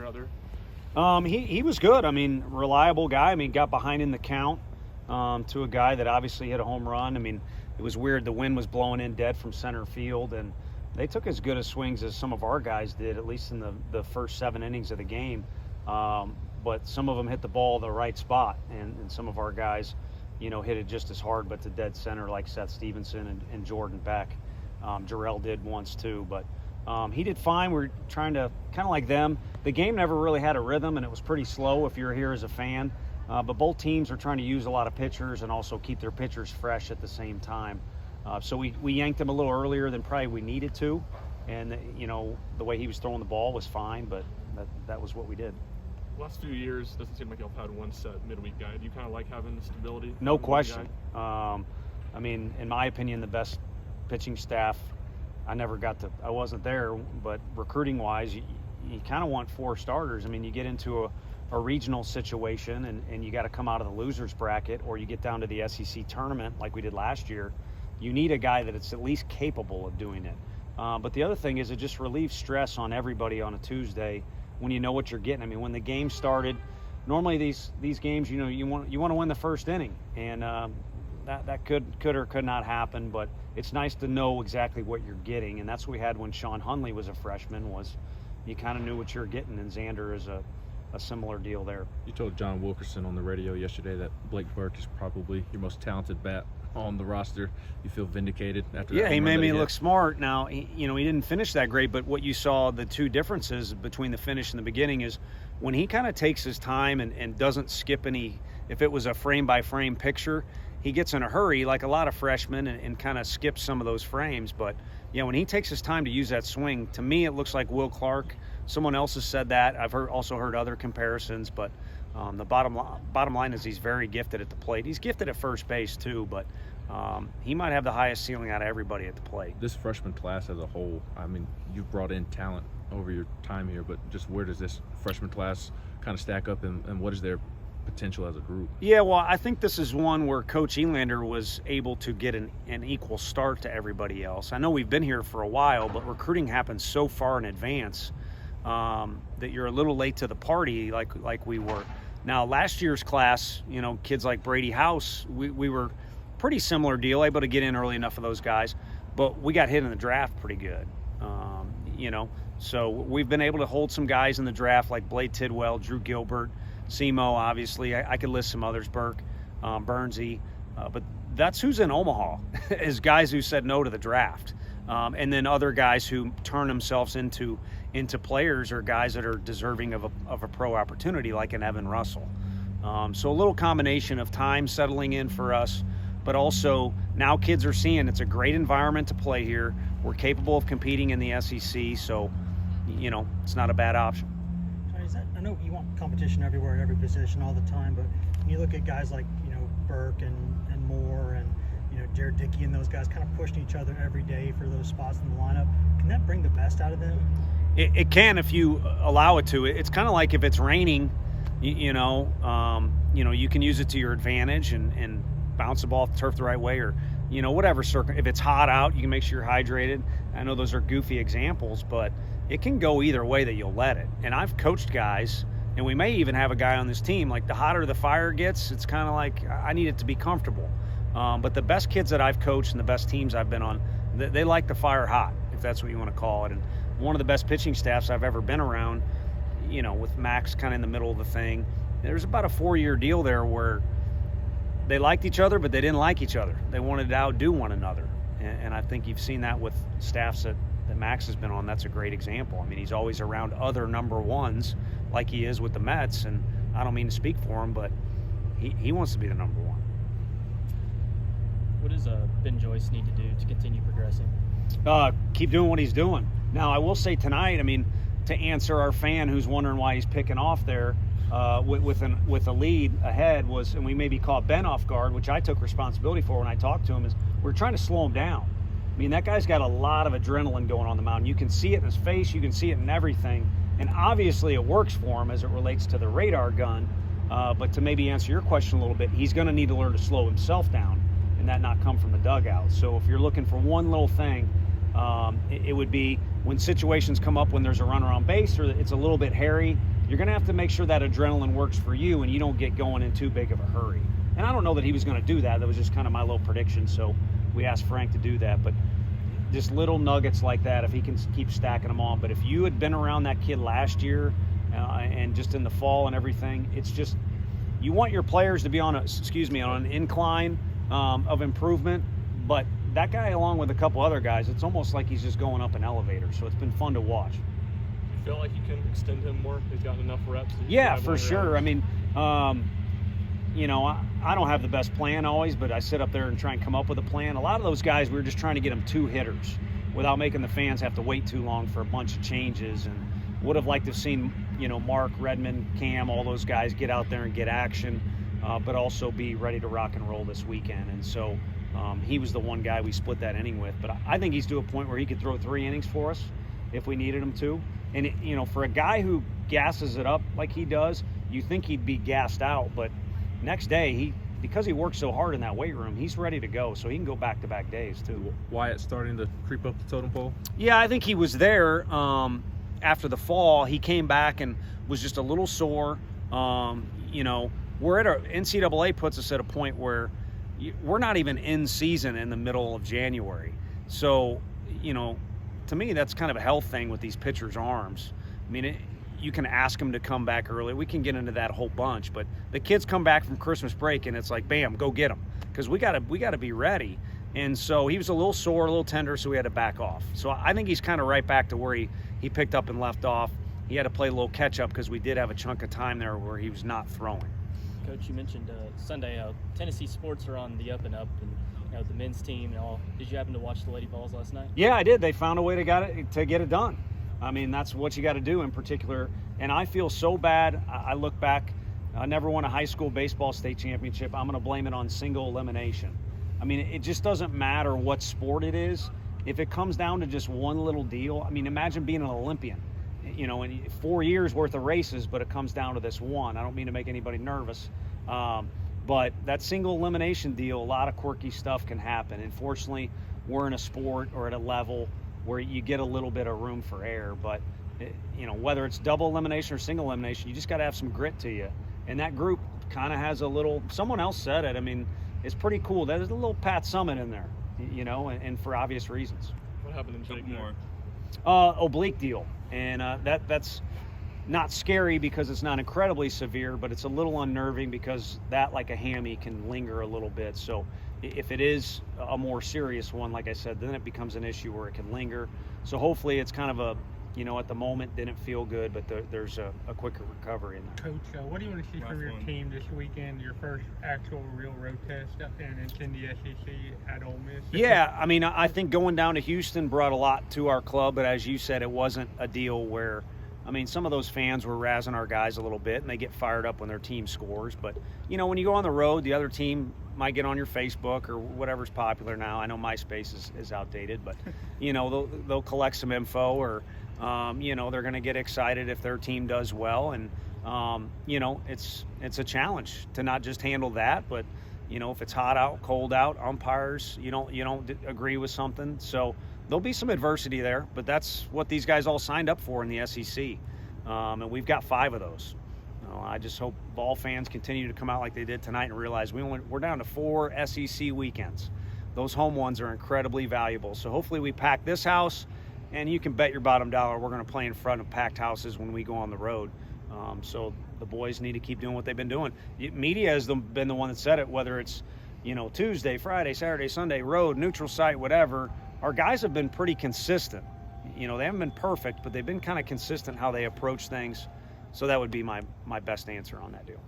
other? He was good. I mean, reliable guy. I mean, got behind in the count to a guy that obviously hit a home run. I mean, it was weird. The wind was blowing in dead from center field, and they took as good a swings as some of our guys did, at least in the first 7 innings of the game. But some of them hit the ball the right spot, and some of our guys, hit it just as hard, but to dead center, like Seth Stevenson and Jordan Beck. Jarrell did once too, but he did fine. We're trying to, kind of like them, the game never really had a rhythm, and it was pretty slow if you're here as a fan. But both teams are trying to use a lot of pitchers and also keep their pitchers fresh at the same time. So we yanked him a little earlier than probably we needed to. And, the way he was throwing the ball was fine, but that was what we did. Last few years, doesn't seem like you'll have had one set midweek guy. Do you kind of like having the stability? No question. I mean, in my opinion, the best pitching staff, I wasn't there, but recruiting-wise, you kind of want 4 starters. I mean, you get into a regional situation and you got to come out of the loser's bracket, or you get down to the SEC tournament like we did last year. You need a guy that is at least capable of doing it. But the other thing is it just relieves stress on everybody on a Tuesday when you know what you're getting. I mean, when the game started, normally these games, you want to win the first inning, and that could or could not happen. But it's nice to know exactly what you're getting, and that's what we had when Sean Hunley was a freshman. Was you kind of knew what you're getting, and Xander is a similar deal there. You told John Wilkerson on the radio yesterday that Blake Burke is probably your most talented bat on the roster. You feel vindicated after that? Yeah, he made me look smart. Now, he didn't finish that great, but what you saw, the 2 differences between the finish and the beginning is when he kind of takes his time and doesn't skip any. If it was a frame-by-frame picture, he gets in a hurry like a lot of freshmen and kind of skips some of those frames. But, when he takes his time to use that swing, to me it looks like Will Clark. Someone else has said that. I've also heard other comparisons, but the bottom line is he's very gifted at the plate. He's gifted at first base too, but he might have the highest ceiling out of everybody at the plate. This freshman class as a whole, I mean, you've brought in talent over your time here, but just where does this freshman class kind of stack up, and what is their potential as a group? Yeah, well, I think this is one where Coach Elander was able to get an equal start to everybody else. I know we've been here for a while, but recruiting happens so far in advance that you're a little late to the party like we were. Now, last year's class, kids like Brady House, we were pretty similar deal, able to get in early enough for those guys, but we got hit in the draft pretty good. So we've been able to hold some guys in the draft like Blade Tidwell, Drew Gilbert, Simo, obviously. I could list some others, Burke, Bernsey, but that's who's in Omaha is guys who said no to the draft. And then other guys who turn themselves into players or guys that are deserving of a pro opportunity like an Evan Russell. So a little combination of time settling in for us, but also now kids are seeing it's a great environment to play here. We're capable of competing in the SEC, so, it's not a bad option. I know you want competition everywhere at every position all the time, but when you look at guys like, Burke and Moore and, Jared Dickey and those guys kind of pushing each other every day for those spots in the lineup, can that bring the best out of them? It can if you allow it to. It's kind of like if it's raining, you can use it to your advantage and bounce the ball off the turf the right way, or whatever if it's hot out, you can make sure you're hydrated. I know those are goofy examples, but it can go either way that you'll let it. And I've coached guys, and we may even have a guy on this team, like the hotter the fire gets, it's kind of like I need it to be comfortable. But the best kids that I've coached and the best teams I've been on, they like the fire hot, if that's what you want to call it. And one of the best pitching staffs I've ever been around, with Max kind of in the middle of the thing, there's about a 4-year deal there where they liked each other, but they didn't like each other. They wanted to outdo one another. And I think you've seen that with staffs that Max has been on. That's a great example. I mean, he's always around other number ones like he is with the Mets. And I don't mean to speak for him, but he wants to be the number one. What does Ben Joyce need to do to continue progressing? Keep doing what he's doing. Now, I will say tonight, I mean, to answer our fan who's wondering why he's picking off there with a lead ahead was, and we maybe caught Ben off guard, which I took responsibility for when I talked to him, is we're trying to slow him down. I mean, that guy's got a lot of adrenaline going on the mound. You can see it in his face. You can see it in everything. And obviously it works for him as it relates to the radar gun. But to maybe answer your question a little bit, he's going to need to learn to slow himself down and that not come from the dugout. So if you're looking for one little thing, it would be when situations come up when there's a runner on base or it's a little bit hairy, you're going to have to make sure that adrenaline works for you and you don't get going in too big of a hurry. And I don't know that he was going to do that. That was just kind of my little prediction. So we asked Frank to do that. But just little nuggets like that, if he can keep stacking them on. But if you had been around that kid last year and just in the fall and everything, it's just, you want your players to be on an incline of improvement. But that guy, along with a couple other guys, it's almost like he's just going up an elevator. So it's been fun to watch. You feel like you can extend him more? He's gotten enough reps? Yeah, for sure. I mean, you know, I don't have the best plan always, but I sit up there and try and come up with a plan. A lot of those guys, we were just trying to get them 2 hitters without making the fans have to wait too long for a bunch of changes. And would have liked to have seen, you know, Mark, Redmond, Cam, all those guys get out there and get action, but also be ready to rock and roll this weekend. And so he was the one guy we split that inning with. But I think he's to a point where he could throw 3 innings for us if we needed him to. And, you know, for a guy who gasses it up like he does, you think he'd be gassed out. But next day, because he works so hard in that weight room, he's ready to go. So he can go back-to-back days, too. Wyatt starting to creep up the totem pole? Yeah, I think he was there after the fall. He came back and was just a little sore. You know, NCAA puts us at a point where we're not even in season in the middle of January. So, you know, to me, that's kind of a health thing with these pitchers' arms. I mean, you can ask them to come back early. We can get into that whole bunch, but the kids come back from Christmas break and it's like, bam, go get them, because we got to be ready. And so he was a little sore, a little tender, so we had to back off. So I think he's kind of right back to where he picked up and left off. He had to play a little catch up because we did have a chunk of time there where he was not throwing. Coach, you mentioned Sunday, Tennessee sports are on the up and up, and you know, the men's team and all. Did you happen to watch the Lady Vols last night? Yeah, I did. They found a way to get it done. I mean, that's what you got to do in particular. And I feel so bad. I look back. I never won a high school baseball state championship. I'm going to blame it on single elimination. I mean, it just doesn't matter what sport it is. If it comes down to just one little deal, I mean, imagine being an Olympian, you know, in 4 years worth of races, but it comes down to this one. I don't mean to make anybody nervous. But that single elimination deal, a lot of quirky stuff can happen. And fortunately, we're in a sport or at a level where you get a little bit of room for error. But, you know, whether it's double elimination or single elimination, you just got to have some grit to you. And that group kind of has a little, someone else said it, I mean, it's pretty cool. There's a little Pat Summit in there, you know, and for obvious reasons. What happened in Jake Moore? Oblique deal. And that's not scary because it's not incredibly severe, but it's a little unnerving because that, like a hammy, can linger a little bit. So if it is a more serious one, like I said, then it becomes an issue where it can linger. So hopefully it's kind of a, you know, at the moment didn't feel good, but there's a quicker recovery in there. Coach, what do you want to see from your team this weekend, your first actual real road test up and it's in the SEC at Ole Miss? Yeah, I mean, I think going down to Houston brought a lot to our club, but as you said, it wasn't a deal where, I mean, some of those fans were razzing our guys a little bit, and they get fired up when their team scores. But, you know, when you go on the road, the other team might get on your Facebook or whatever's popular now. I know MySpace is outdated, but, you know, they'll collect some info or, you know, they're going to get excited if their team does well. And, you know, it's a challenge to not just handle that, but, you know, if it's hot out, cold out, umpires, you don't agree with something. So there'll be some adversity there, but that's what these guys all signed up for in the SEC. And we've got 5 of those. I just hope ball fans continue to come out like they did tonight and realize we're down to 4 SEC weekends. Those home ones are incredibly valuable. So hopefully we pack this house, and you can bet your bottom dollar we're going to play in front of packed houses when we go on the road. So the boys need to keep doing what they've been doing. Media has been the one that said it, whether it's, you know, Tuesday, Friday, Saturday, Sunday, road, neutral site, whatever. Our guys have been pretty consistent. You know, they haven't been perfect, but they've been kind of consistent how they approach things. So that would be my best answer on that deal.